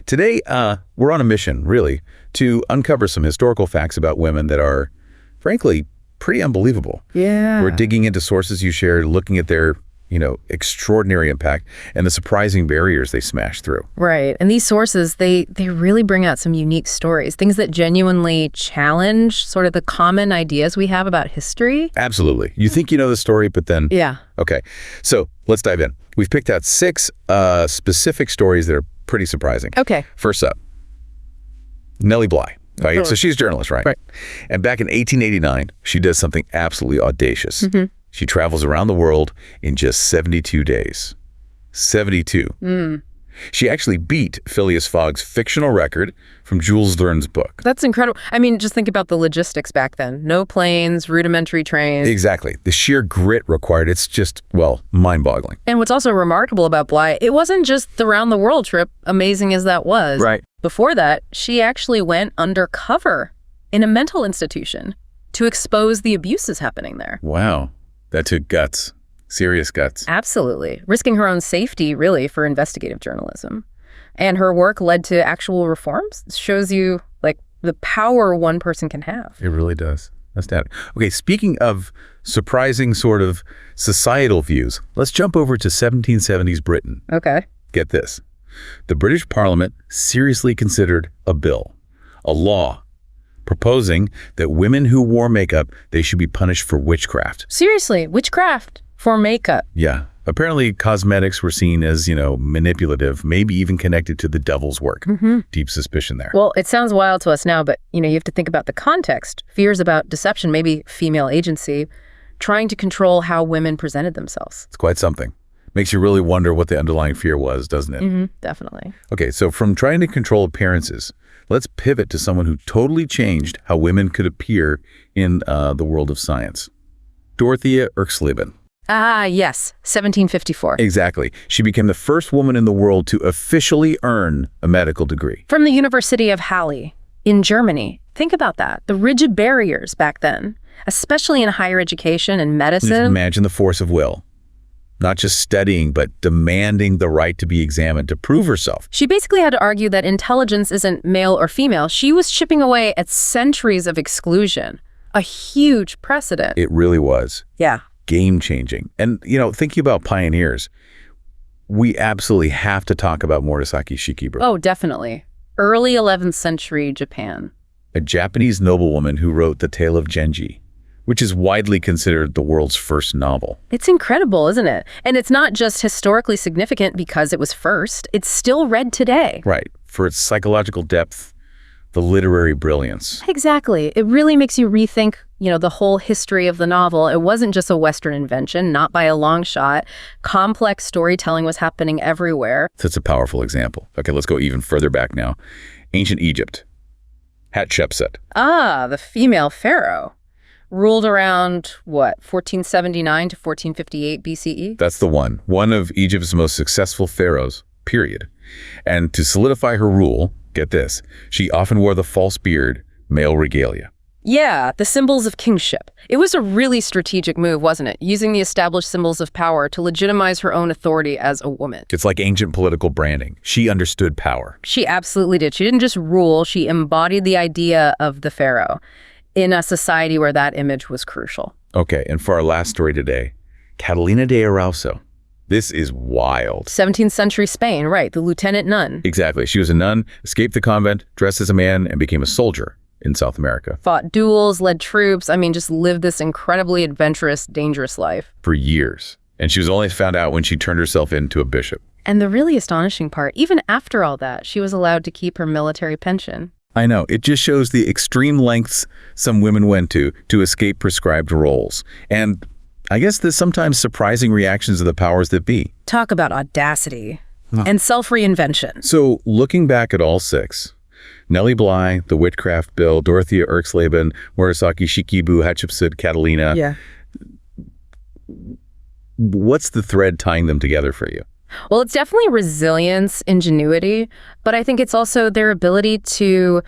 Today, we're on a mission, really, to uncover some historical facts about women that are, frankly, pretty unbelievable. Yeah. We're digging into sources you shared, looking at their, extraordinary impact and the surprising barriers they smashed through. Right. And these sources, they really bring out some unique stories, things that genuinely challenge sort of the common ideas we have about history. Absolutely. You think you know the story, but then... Yeah. Okay. So let's dive in. We've picked out 6 specific stories that are pretty surprising. Okay. First up, Nellie Bly. Right? So she's a journalist, right? Right. And back in 1889, she does something absolutely audacious. Mm-hmm. She travels around the world in just 72 days. 72. She actually beat Phileas Fogg's fictional record from Jules Verne's book. That's incredible. I mean, just think about the logistics back then. No planes, rudimentary trains. Exactly. The sheer grit required, it's just, mind-boggling. And what's also remarkable about Bly, it wasn't just the round-the-world trip, amazing as that was. Right. Before that, she actually went undercover in a mental institution to expose the abuses happening there. Wow. That took guts. Serious guts. Absolutely. Risking her own safety, really, for investigative journalism. And her work led to actual reforms. It shows you, the power one person can have. It really does. That's that. Okay, speaking of surprising sort of societal views, let's jump over to 1770s Britain. Okay. Get this. The British Parliament seriously considered a bill, a law, proposing that women who wore makeup, they should be punished for witchcraft. Seriously, witchcraft for makeup. Yeah. Apparently, cosmetics were seen as, manipulative, maybe even connected to the devil's work. Deep suspicion there. Well, it sounds wild to us now, but, you have to think about the context. Fears about deception, maybe female agency, trying to control how women presented themselves. It's quite something. Makes you really wonder what the underlying fear was, doesn't it? Definitely. Okay, so from trying to control appearances, let's pivot to someone who totally changed how women could appear in the world of science. Dorothea Erxleben. Ah, yes, 1754. Exactly. She became the first woman in the world to officially earn a medical degree. From the University of Halle in Germany. Think about that. The rigid barriers back then, especially in higher education and medicine. Just imagine the force of will. Not just studying, but demanding the right to be examined to prove herself. She basically had to argue that intelligence isn't male or female. She was chipping away at centuries of exclusion. A huge precedent. It really was. Yeah. Game-changing. And, thinking about pioneers, we absolutely have to talk about Murasaki Shikibu. Oh, definitely. Early 11th century Japan. A Japanese noblewoman who wrote The Tale of Genji, which is widely considered the world's first novel. It's incredible, isn't it? And it's not just historically significant because it was first. It's still read today. Right. For its psychological depth, the literary brilliance. Exactly. It really makes you rethink, the whole history of the novel. It wasn't just a Western invention, not by a long shot. Complex storytelling was happening everywhere. That's a powerful example. Okay, let's go even further back now. Ancient Egypt. Hatshepsut. Ah, the female pharaoh. Ruled around, 1479 to 1458 BCE? That's the one. One of Egypt's most successful pharaohs, period. And to solidify her rule, get this, she often wore the false beard, male regalia. Yeah, the symbols of kingship. It was a really strategic move, wasn't it? Using the established symbols of power to legitimize her own authority as a woman. It's like ancient political branding. She understood power. She absolutely did. She didn't just rule, she embodied the idea of the pharaoh in a society where that image was crucial. Okay, and for our last story today, Catalina de Arauso. This is wild. 17th century Spain, right, the lieutenant nun. Exactly. She was a nun, escaped the convent, dressed as a man, and became a soldier in South America. Fought duels, led troops, just lived this incredibly adventurous, dangerous life. For years. And she was only found out when she turned herself into a bishop. And the really astonishing part, even after all that, she was allowed to keep her military pension. I know. It just shows the extreme lengths some women went to escape prescribed roles. And I guess there's sometimes surprising reactions of the powers that be. Talk about audacity and self-reinvention. So looking back at all 6, Nellie Bly, the Witchcraft Bill, Dorothea Erxleben, Murasaki Shikibu, Hatshepsut, Catalina. Yeah. What's the thread tying them together for you? Well, it's definitely resilience, ingenuity, but I think it's also their ability to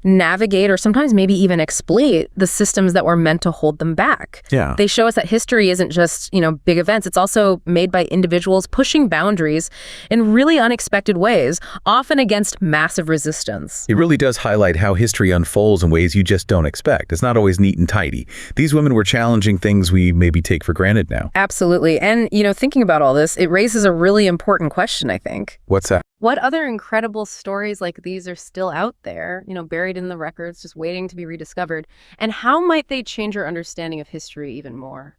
navigate or sometimes maybe even exploit the systems that were meant to hold them back. Yeah. They show us that history isn't just, big events. It's also made by individuals pushing boundaries in really unexpected ways, often against massive resistance. It really does highlight how history unfolds in ways you just don't expect. It's not always neat and tidy. These women were challenging things we maybe take for granted now. Absolutely. And, thinking about all this, it raises a really important question, I think. What's that? What other incredible stories like these are still out there, buried in the records, just waiting to be rediscovered? And how might they change our understanding of history even more?